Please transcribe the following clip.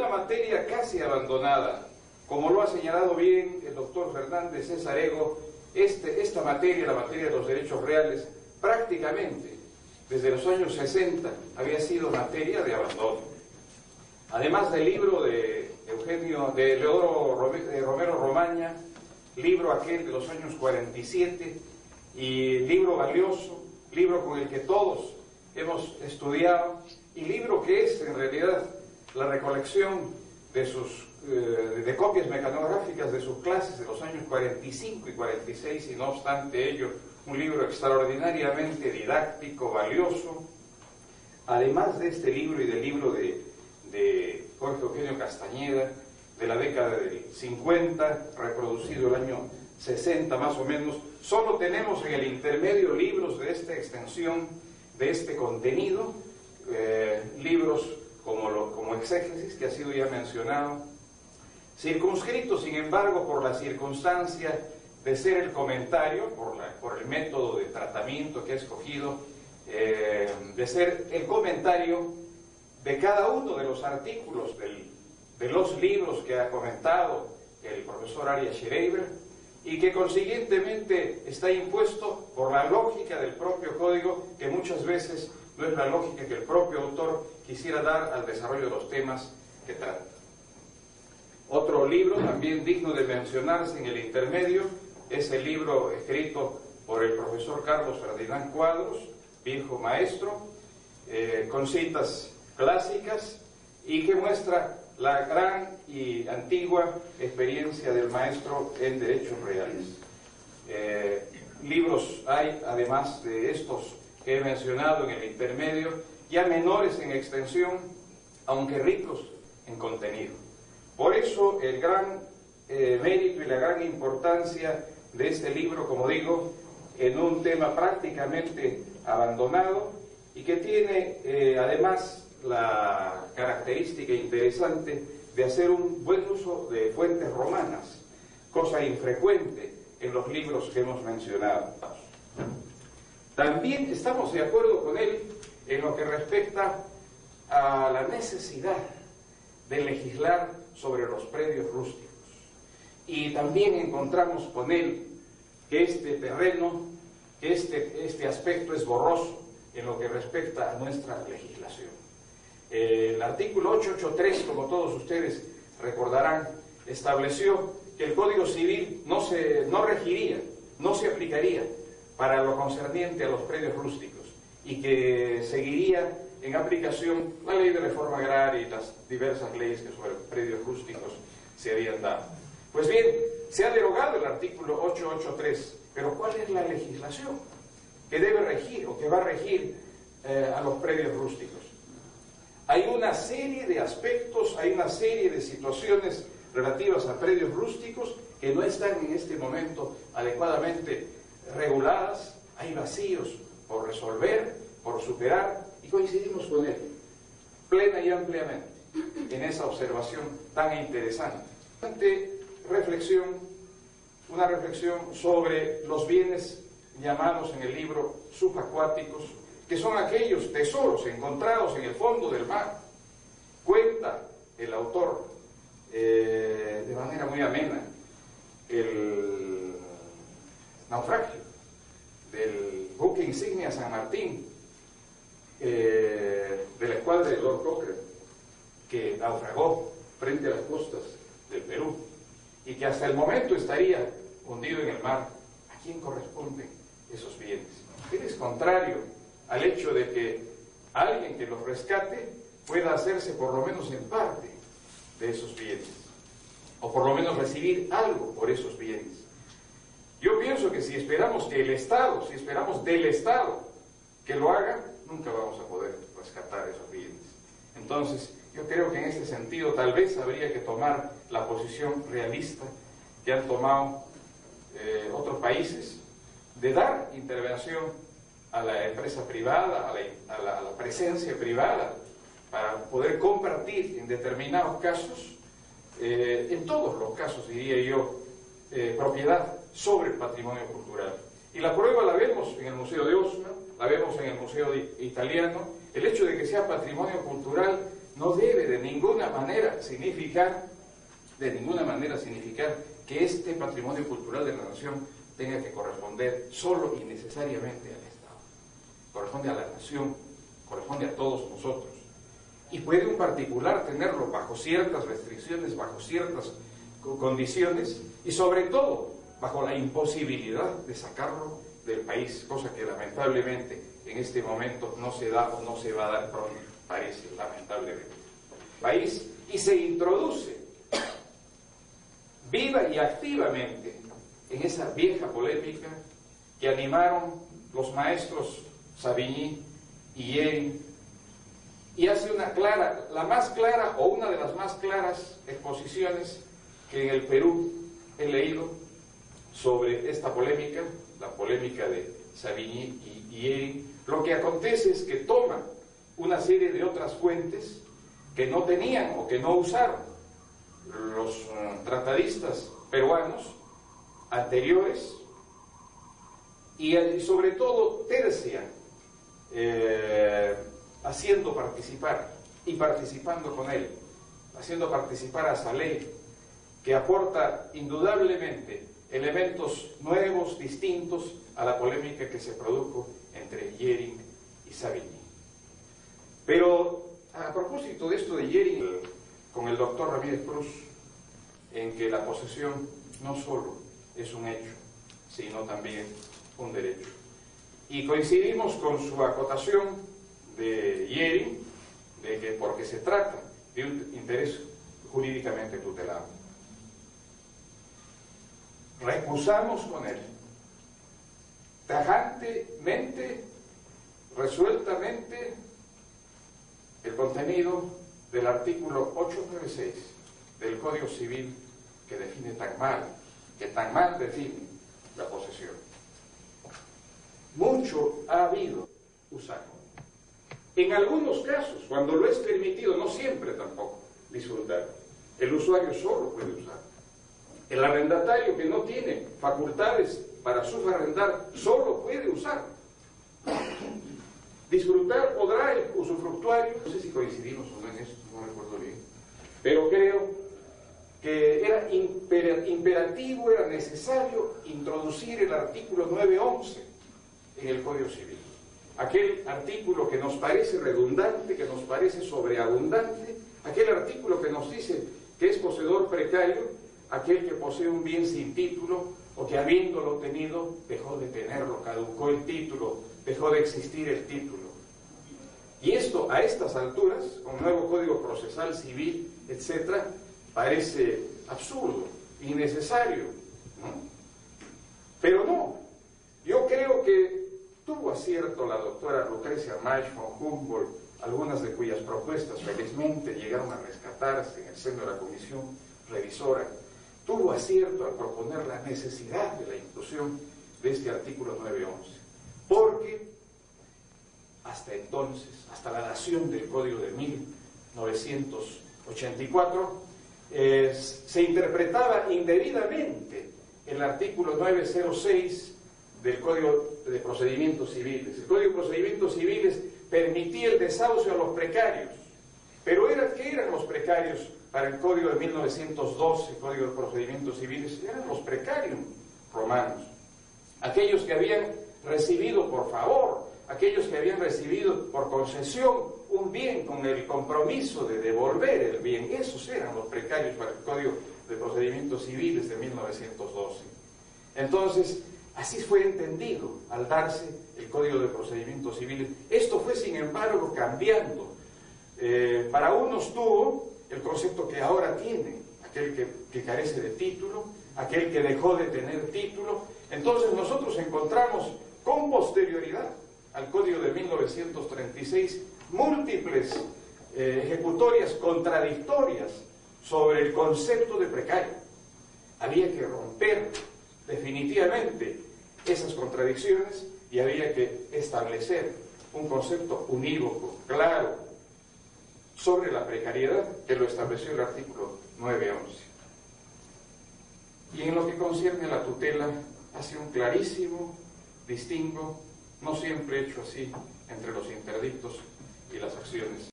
una materia casi abandonada, como lo ha señalado bien el doctor Fernández Cesarego, esta materia, la materia de los derechos reales, prácticamente desde los años 60 había sido materia de abandono. Además del libro de Romero Romaña, libro aquel de los años 47, y libro valioso, libro con el que todos hemos estudiado, y libro que es en realidad la recolección de copias mecanográficas de sus clases de los años 45 y 46, y no obstante ello, un libro extraordinariamente didáctico, valioso. Además de este libro y del libro de Jorge Eugenio Castañeda, de la década del 50, reproducido el año 60 más o menos, solo tenemos en el intermedio libros de esta extensión, de este contenido, libros como Exégesis, que ha sido ya mencionado, circunscritos sin embargo por la circunstancia de ser el comentario, por el método de tratamiento que ha escogido, de ser el comentario de cada uno de los artículos de los libros que ha comentado el profesor Arias Schreiber, y que consiguientemente está impuesto por la lógica del propio código, que muchas veces no es la lógica que el propio autor quisiera dar al desarrollo de los temas que trata. Otro libro también digno de mencionarse en el intermedio es el libro escrito por el profesor Carlos Ferdinand Cuadros, viejo maestro, con citas clásicas, y que muestra la gran y antigua experiencia del maestro en derechos reales. Libros hay, además de estos que he mencionado en el intermedio, ya menores en extensión, aunque ricos en contenido. Por eso el gran mérito y la gran importancia de este libro, como digo, en un tema prácticamente abandonado, y que tiene además la característica interesante de hacer un buen uso de fuentes romanas, cosa infrecuente en los libros que hemos mencionado. También estamos de acuerdo con él en lo que respecta a la necesidad de legislar sobre los predios rústicos, y también encontramos con él que este terreno, que este aspecto es borroso en lo que respecta a nuestra legislación. El artículo 883, como todos ustedes recordarán, estableció que el Código Civil no regiría, no se aplicaría para lo concerniente a los predios rústicos, y que seguiría en aplicación la ley de reforma agraria y las diversas leyes que sobre predios rústicos se habían dado. Pues bien, se ha derogado el artículo 883, pero ¿cuál es la legislación que debe regir o que va a regir a los predios rústicos? Hay una serie de aspectos, hay una serie de situaciones relativas a predios rústicos que no están en este momento adecuadamente reguladas. Hay vacíos por resolver, por superar, y coincidimos con él plena y ampliamente en esa observación tan interesante. Una reflexión sobre los bienes llamados en el libro subacuáticos, que son aquellos tesoros encontrados en el fondo del mar. Cuenta el autor de manera muy amena el naufragio del buque insignia San Martín, de la escuadra de Lord Cochrane, que naufragó frente a las costas del Perú, y que hasta el momento estaría hundido en el mar. ¿A quién corresponden esos bienes? Es contrario al hecho de que alguien que los rescate pueda hacerse por lo menos en parte de esos bienes, o por lo menos recibir algo por esos bienes. Yo pienso que si esperamos que el Estado, si esperamos del Estado que lo haga, nunca vamos a poder rescatar esos bienes. Entonces, yo creo que en este sentido tal vez habría que tomar la posición realista que han tomado otros países, de dar intervención a la empresa privada, a la presencia privada, para poder compartir en determinados casos, en todos los casos diría yo, propiedad sobre el patrimonio cultural. Y la prueba la vemos en el Museo de Osma, la vemos en el Museo Italiano. El hecho de que sea patrimonio cultural no debe de ninguna manera significar que este patrimonio cultural de la nación tenga que corresponder solo y necesariamente al Estado. Corresponde a la nación, corresponde a todos nosotros. Y puede un particular tenerlo bajo ciertas restricciones, bajo ciertas condiciones y sobre todo bajo la imposibilidad de sacarlo del país, cosa que lamentablemente en este momento no se da o no se va a dar pronto, parece, lamentablemente. País y se introduce viva y activamente en esa vieja polémica que animaron los maestros Savigny y Hering, y hace una clara, la más clara o una de las más claras exposiciones que en el Perú he leído sobre esta polémica, la polémica de Savigny y Hering. Lo que acontece es que toma una serie de otras fuentes que no tenían o que no usaron los tratadistas peruanos anteriores y sobre todo tercian haciendo participar y participando con él, haciendo participar a Saleh, que aporta indudablemente elementos nuevos, distintos a la polémica que se produjo entre Hering y Savigny. Pero a propósito de esto de Hering, con el doctor Ramírez Cruz, en que la posesión no solo es un hecho, sino también un derecho. Y coincidimos con su acotación de Hering, de que porque se trata de un interés jurídicamente tutelado. Recusamos con él, tajantemente, resueltamente, el contenido del artículo 896 del Código Civil que define que tan mal define la posesión. Mucho ha habido usarlo. En algunos casos, cuando lo es permitido, no siempre tampoco, disfrutar. El usuario solo puede usar. El arrendatario que no tiene facultades para subarrendar solo puede usar. Disfrutar podrá el usufructuario, no sé si coincidimos o no en esto, no recuerdo bien, pero creo que era imperativo, era necesario introducir el artículo 911 en el Código Civil. Aquel artículo que nos parece redundante, que nos parece sobreabundante, aquel artículo que nos dice que es poseedor precario aquel que posee un bien sin título o que habiéndolo tenido dejó de tenerlo, caducó el título, dejó de existir el título. Y esto a estas alturas, con nuevo Código Procesal Civil, etcétera, parece absurdo, innecesario, ¿no? Pero no, yo creo que tuvo acierto la doctora Lucrecia Maisch von Humboldt, algunas de cuyas propuestas felizmente llegaron a rescatarse en el seno de la comisión revisora. Tuvo acierto al proponer la necesidad de la inclusión de este artículo 911, porque hasta entonces, hasta la dación del Código de 1984, se interpretaba indebidamente el artículo 906 del Código de Procedimientos Civiles. El Código de Procedimientos Civiles permitía el desahucio a los precarios, pero ¿qué eran los precarios para el Código de 1912, el Código de Procedimientos Civiles? Eran los precarios romanos, aquellos que habían recibido por favor, aquellos que habían recibido por concesión un bien con el compromiso de devolver el bien. Esos eran los precarios para el Código de Procedimientos Civiles de 1912. Entonces, así fue entendido al darse el Código de Procedimientos Civiles. Esto fue, sin embargo, cambiando. Para unos tuvo el concepto que ahora tiene, aquel que carece de título, aquel que dejó de tener título. Entonces nosotros encontramos con posterioridad al Código de 1936 múltiples ejecutorias contradictorias sobre el concepto de precario. Había que romper definitivamente esas contradicciones y había que establecer un concepto unívoco, claro, sobre la precariedad, que lo estableció el artículo 911. Y en lo que concierne a la tutela, hace un clarísimo distingo, no siempre hecho así, entre los interdictos y las acciones